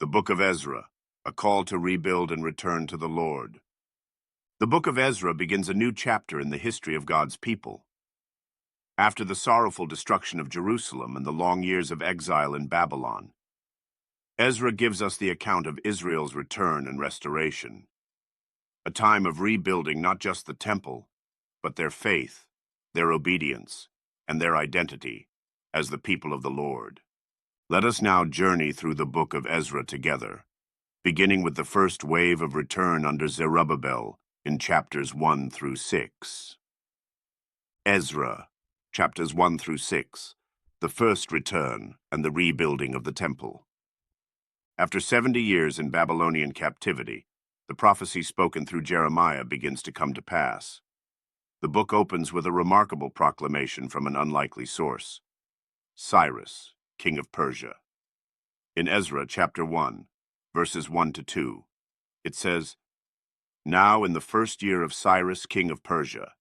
The Book of Ezra, a call to rebuild and return to the Lord. The Book of Ezra begins a new chapter in the history of God's people. After the sorrowful destruction of Jerusalem and the long years of exile in Babylon, Ezra gives us the account of Israel's return and restoration, a time of rebuilding not just the temple, but their faith, their obedience, and their identity as the people of the Lord. Let us now journey through the Book of Ezra together, beginning with the first wave of return under Zerubbabel in chapters 1 through 6. Ezra, chapters 1 through 6, the first return and the rebuilding of the temple. After 70 years in Babylonian captivity, the prophecy spoken through Jeremiah begins to come to pass. The book opens with a remarkable proclamation from an unlikely source: Cyrus, king of Persia. In Ezra chapter 1, verses 1 to 2, it says, "Now in the first year of Cyrus, king of Persia,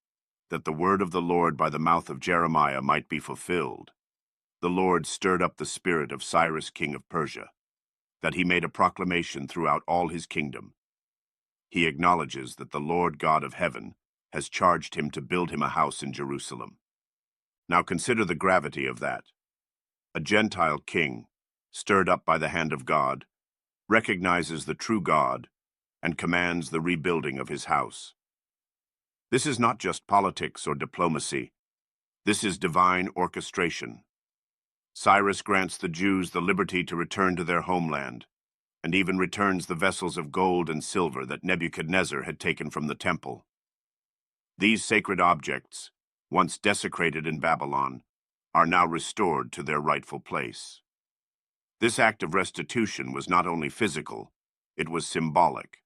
that the word of the Lord by the mouth of Jeremiah might be fulfilled, the Lord stirred up the spirit of Cyrus, king of Persia, that he made a proclamation throughout all his kingdom. He acknowledges that the Lord God of heaven has charged him to build him a house in Jerusalem." Now consider the gravity of that. A Gentile king, stirred up by the hand of God, recognizes the true God and commands the rebuilding of his house. This is not just politics or diplomacy. This is divine orchestration. Cyrus grants the Jews the liberty to return to their homeland, and even returns the vessels of gold and silver that Nebuchadnezzar had taken from the temple. These sacred objects, once desecrated in Babylon, are now restored to their rightful place. This act of restitution was not only physical, it was symbolic.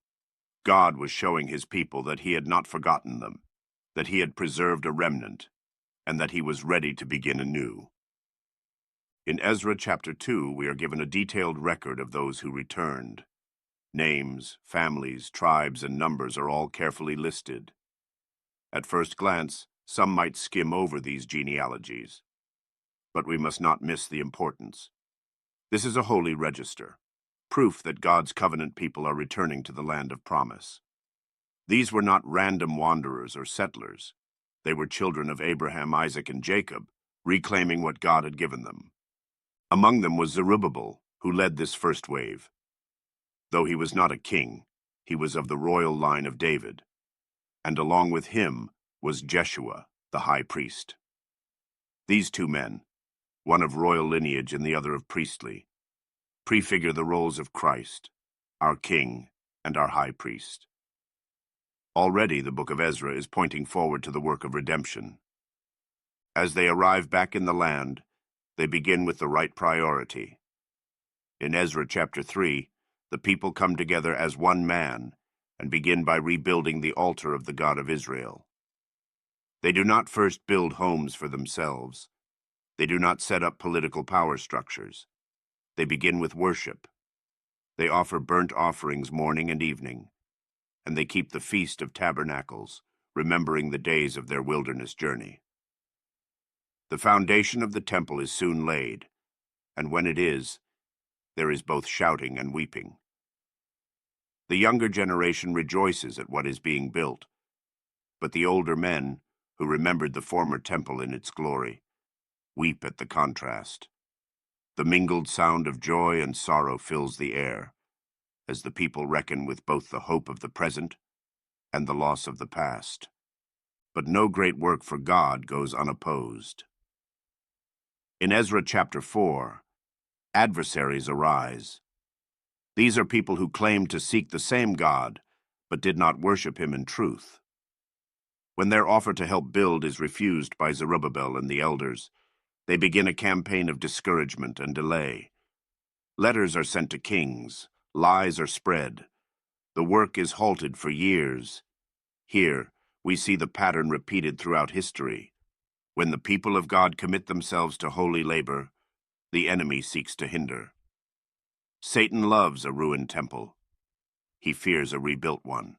God was showing his people that he had not forgotten them, that he had preserved a remnant, and that he was ready to begin anew. In Ezra chapter 2, we are given a detailed record of those who returned. Names, families, tribes, and numbers are all carefully listed. At first glance, some might skim over these genealogies, but we must not miss the importance. This is a holy register, proof that God's covenant people are returning to the land of promise. These were not random wanderers or settlers. They were children of Abraham, Isaac, and Jacob, reclaiming what God had given them. Among them was Zerubbabel, who led this first wave. Though he was not a king, he was of the royal line of David, and along with him was Jeshua, the high priest. These two men, one of royal lineage and the other of priestly, prefigure the roles of Christ, our king and our high priest. Already the book of Ezra is pointing forward to the work of redemption. As they arrive back in the land, they begin with the right priority. In Ezra chapter 3, the people come together as one man and begin by rebuilding the altar of the God of Israel. They do not first build homes for themselves. They do not set up political power structures. They begin with worship. They offer burnt offerings morning and evening, and they keep the Feast of Tabernacles, remembering the days of their wilderness journey. The foundation of the temple is soon laid, and when it is, there is both shouting and weeping. The younger generation rejoices at what is being built, but the older men, who remembered the former temple in its glory, weep at the contrast. The mingled sound of joy and sorrow fills the air, as the people reckon with both the hope of the present and the loss of the past. But no great work for God goes unopposed. In Ezra chapter 4, adversaries arise. These are people who claim to seek the same God, but did not worship him in truth. When their offer to help build is refused by Zerubbabel and the elders, they begin a campaign of discouragement and delay. Letters are sent to kings, lies are spread. The work is halted for years. Here, we see the pattern repeated throughout history. When the people of God commit themselves to holy labor, the enemy seeks to hinder. Satan loves a ruined temple. He fears a rebuilt one.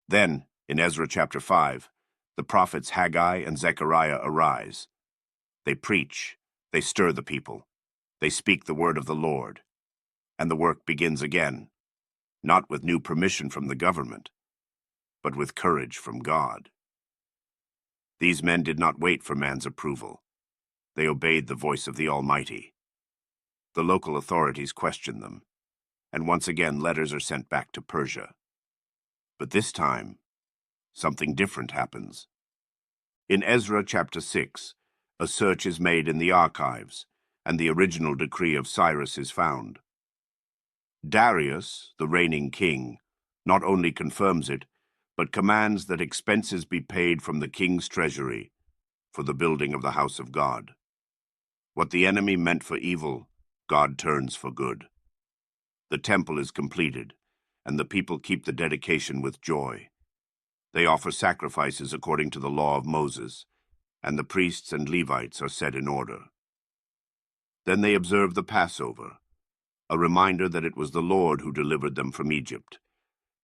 Then, in Ezra chapter 5, the prophets Haggai and Zechariah arise. They preach, they stir the people, they speak the word of the Lord. and the work begins again, not with new permission from the government, but with courage from God. These men did not wait for man's approval. They obeyed the voice of the Almighty. The local authorities question them, and once again letters are sent back to Persia. But this time, something different happens. In Ezra chapter 6, a search is made in the archives, and the original decree of Cyrus is found. Darius, the reigning king, not only confirms it, but commands that expenses be paid from the king's treasury for the building of the house of God. What the enemy meant for evil, God turns for good. The temple is completed, and the people keep the dedication with joy. They offer sacrifices according to the law of Moses, and the priests and Levites are set in order. Then they observe the Passover, a reminder that it was the Lord who delivered them from Egypt,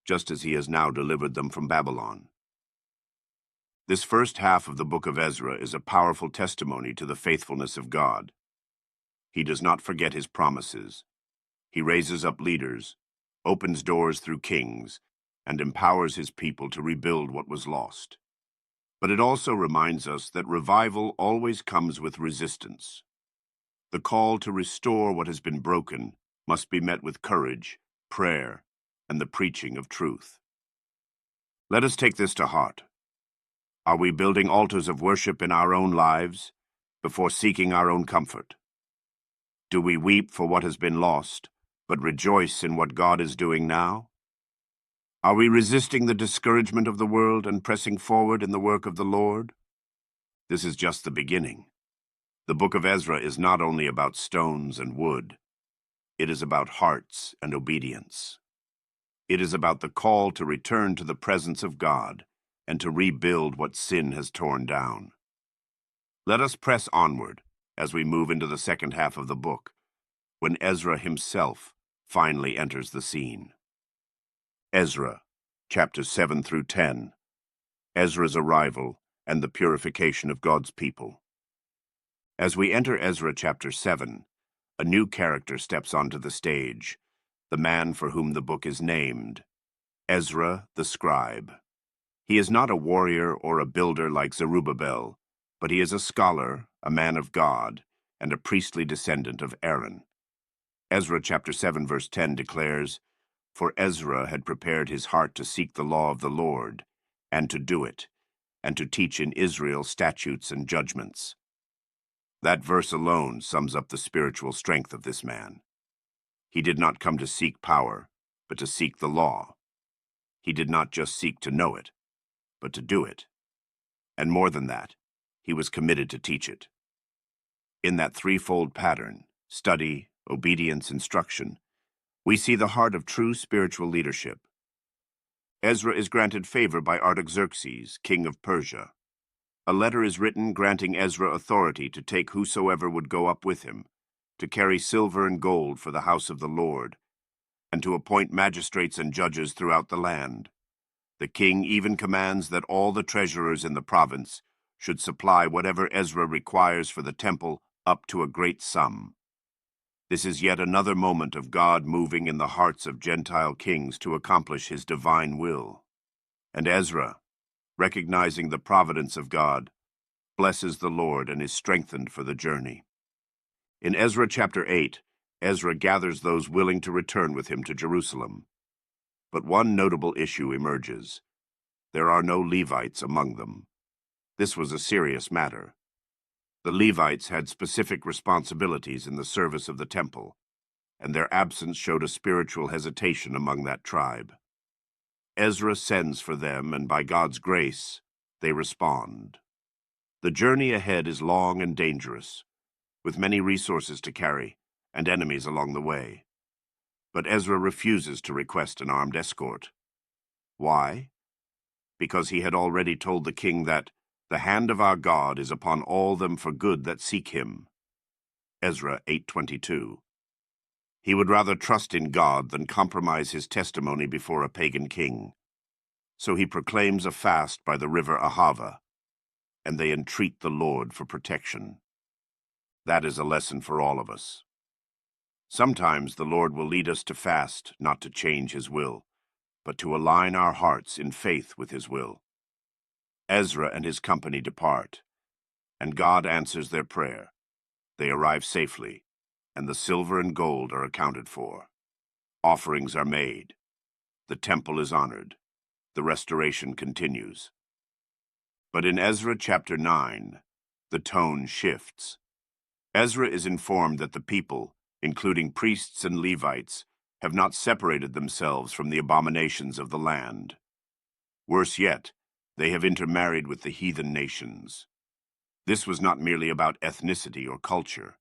just as he has now delivered them from Babylon. This first half of the Book of Ezra is a powerful testimony to the faithfulness of God. He does not forget his promises. He raises up leaders, opens doors through kings, and empowers his people to rebuild what was lost. But it also reminds us that revival always comes with resistance. The call to restore what has been broken must be met with courage, prayer, and the preaching of truth. Let us take this to heart. Are we building altars of worship in our own lives before seeking our own comfort? Do we weep for what has been lost, but rejoice in what God is doing now? Are we resisting the discouragement of the world and pressing forward in the work of the Lord? This is just the beginning. The Book of Ezra is not only about stones and wood. It is about hearts and obedience. It is about the call to return to the presence of God and to rebuild what sin has torn down. Let us press onward as we move into the second half of the book, when Ezra himself finally enters the scene. Ezra, chapters 7 through 10. Ezra's arrival and the purification of God's people. As we enter Ezra chapter 7, a new character steps onto the stage, the man for whom the book is named, Ezra the scribe. He is not a warrior or a builder like Zerubbabel, but he is a scholar, a man of God, and a priestly descendant of Aaron. Ezra chapter 7 verse 10 declares, "For Ezra had prepared his heart to seek the law of the Lord, and to do it, and to teach in Israel statutes and judgments." That verse alone sums up the spiritual strength of this man. He did not come to seek power, but to seek the law. He did not just seek to know it, but to do it. And more than that, he was committed to teach it. In that threefold pattern, study, obedience, instruction, we see the heart of true spiritual leadership. Ezra is granted favor by Artaxerxes, king of Persia. A letter is written granting Ezra authority to take whosoever would go up with him, to carry silver and gold for the house of the Lord, and to appoint magistrates and judges throughout the land. The king even commands that all the treasurers in the province should supply whatever Ezra requires for the temple up to a great sum. This is yet another moment of God moving in the hearts of Gentile kings to accomplish his divine will. And Ezra, recognizing the providence of God, blesses the Lord and is strengthened for the journey. In Ezra chapter 8, Ezra gathers those willing to return with him to Jerusalem. But one notable issue emerges. There are no Levites among them. This was a serious matter. The Levites had specific responsibilities in the service of the temple, and their absence showed a spiritual hesitation among that tribe. Ezra sends for them, and by God's grace, they respond. The journey ahead is long and dangerous, with many resources to carry and enemies along the way. But Ezra refuses to request an armed escort. Why? Because he had already told the king that the hand of our God is upon all them for good that seek him. Ezra 8:22. He would rather trust in God than compromise his testimony before a pagan king. So he proclaims a fast by the river Ahava, and they entreat the Lord for protection. That is a lesson for all of us. Sometimes the Lord will lead us to fast, not to change his will, but to align our hearts in faith with his will. Ezra and his company depart, and God answers their prayer. They arrive safely, and the silver and gold are accounted for. Offerings are made. The temple is honored. The restoration continues. But in Ezra chapter 9, the tone shifts. Ezra is informed that the people, including priests and Levites, have not separated themselves from the abominations of the land. Worse yet, they have intermarried with the heathen nations. This was not merely about ethnicity or culture.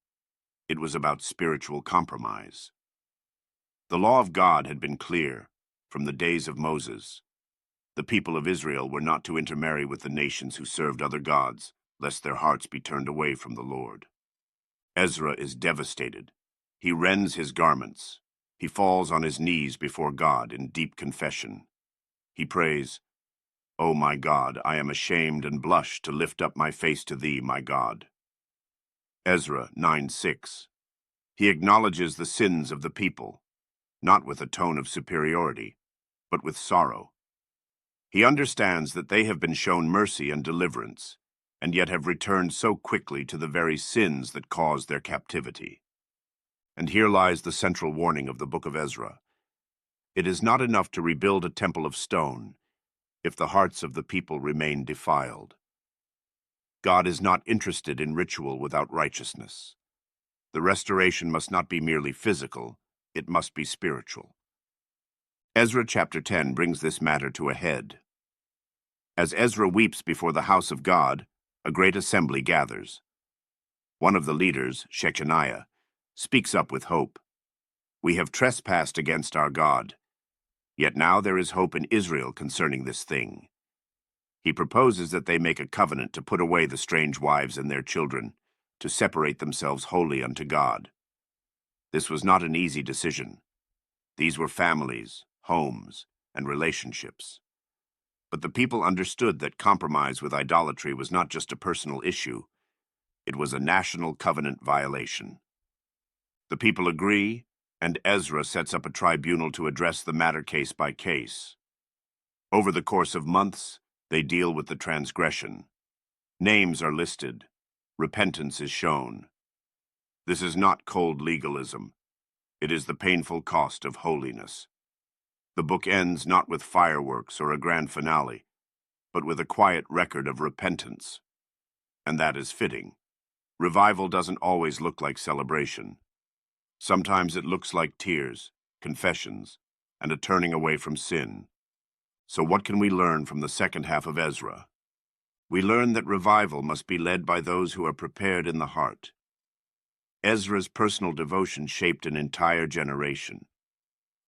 It was about spiritual compromise. The law of God had been clear from the days of Moses. The people of Israel were not to intermarry with the nations who served other gods, lest their hearts be turned away from the Lord. Ezra is devastated. He rends his garments. He falls on his knees before God in deep confession. He prays, "O my God, I am ashamed and blush to lift up my face to thee, my God." Ezra 9:6. He acknowledges the sins of the people, not with a tone of superiority, but with sorrow. He understands that they have been shown mercy and deliverance, and yet have returned so quickly to the very sins that caused their captivity. And here lies the central warning of the Book of Ezra. It is not enough to rebuild a temple of stone if the hearts of the people remain defiled. God is not interested in ritual without righteousness. The restoration must not be merely physical, it must be spiritual. Ezra chapter 10 brings this matter to a head. As Ezra weeps before the house of God, a great assembly gathers. One of the leaders, Shechaniah, speaks up with hope. "We have trespassed against our God. Yet now there is hope in Israel concerning this thing." He proposes that they make a covenant to put away the strange wives and their children, to separate themselves wholly unto God. This was not an easy decision. These were families, homes, and relationships. But the people understood that compromise with idolatry was not just a personal issue, it was a national covenant violation. The people agree, and Ezra sets up a tribunal to address the matter case by case. Over the course of months, they deal with the transgression. Names are listed. Repentance is shown. This is not cold legalism. It is the painful cost of holiness. The book ends not with fireworks or a grand finale, but with a quiet record of repentance. And that is fitting. Revival doesn't always look like celebration. Sometimes it looks like tears, confessions, and a turning away from sin. So what can we learn from the second half of Ezra? We learn that revival must be led by those who are prepared in the heart. Ezra's personal devotion shaped an entire generation.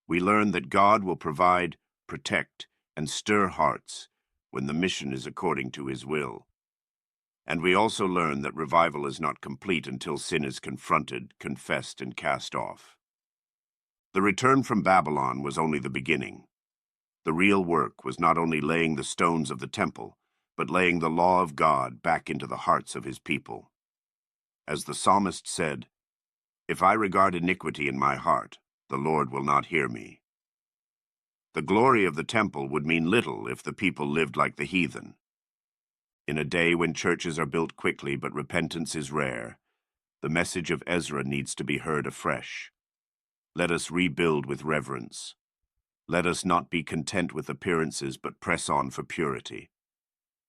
We learn that God will provide, protect, and stir hearts when the mission is according to his will. And we also learn that revival is not complete until sin is confronted, confessed, and cast off. The return from Babylon was only the beginning. The real work was not only laying the stones of the temple, but laying the law of God back into the hearts of his people. As the psalmist said, "If I regard iniquity in my heart, the Lord will not hear me." The glory of the temple would mean little if the people lived like the heathen. In a day when churches are built quickly but repentance is rare, the message of Ezra needs to be heard afresh. Let us rebuild with reverence. Let us not be content with appearances but press on for purity.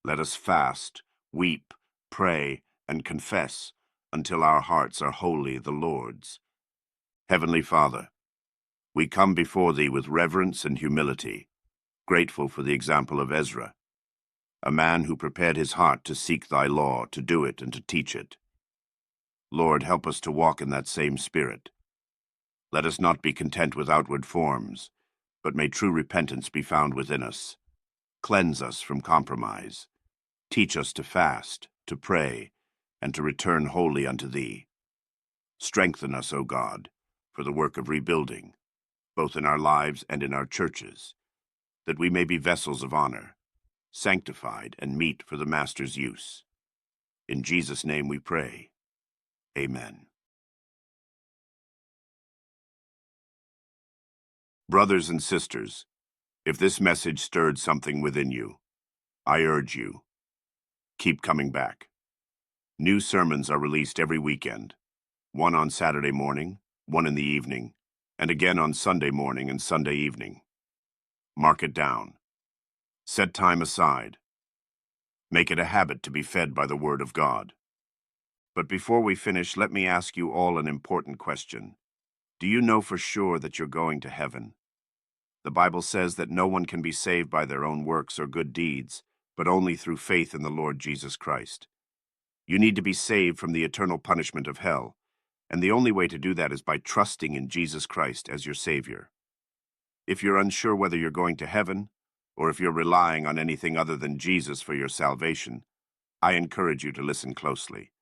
Let us fast, weep, pray, and confess until our hearts are wholly the Lord's. Heavenly Father, we come before thee with reverence and humility, grateful for the example of Ezra, a man who prepared his heart to seek thy law, to do it, and to teach it. Lord, help us to walk in that same spirit. Let us not be content with outward forms, but may true repentance be found within us. Cleanse us from compromise. Teach us to fast, to pray, and to return wholly unto thee. Strengthen us, O God, for the work of rebuilding, both in our lives and in our churches, that we may be vessels of honor, sanctified and meet for the Master's use. In Jesus' name we pray. Amen. Brothers and sisters, if this message stirred something within you, I urge you, keep coming back. New sermons are released every weekend, one on Saturday morning, one in the evening, and again on Sunday morning and Sunday evening. Mark it down. Set time aside. Make it a habit to be fed by the Word of God. But before we finish, let me ask you all an important question. Do you know for sure that you're going to heaven? The Bible says that no one can be saved by their own works or good deeds, but only through faith in the Lord Jesus Christ. You need to be saved from the eternal punishment of hell, and the only way to do that is by trusting in Jesus Christ as your Savior. If you're unsure whether you're going to heaven, or if you're relying on anything other than Jesus for your salvation, I encourage you to listen closely.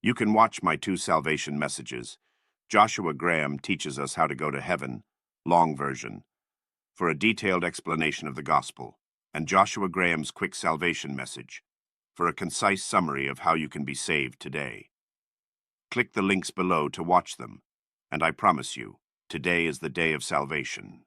You can watch my 2 salvation messages. Joshua Graham teaches us how to go to heaven, long version, for a detailed explanation of the gospel, and Joshua Graham's quick salvation message, for a concise summary of how you can be saved today. Click the links below to watch them, and I promise you, today is the day of salvation.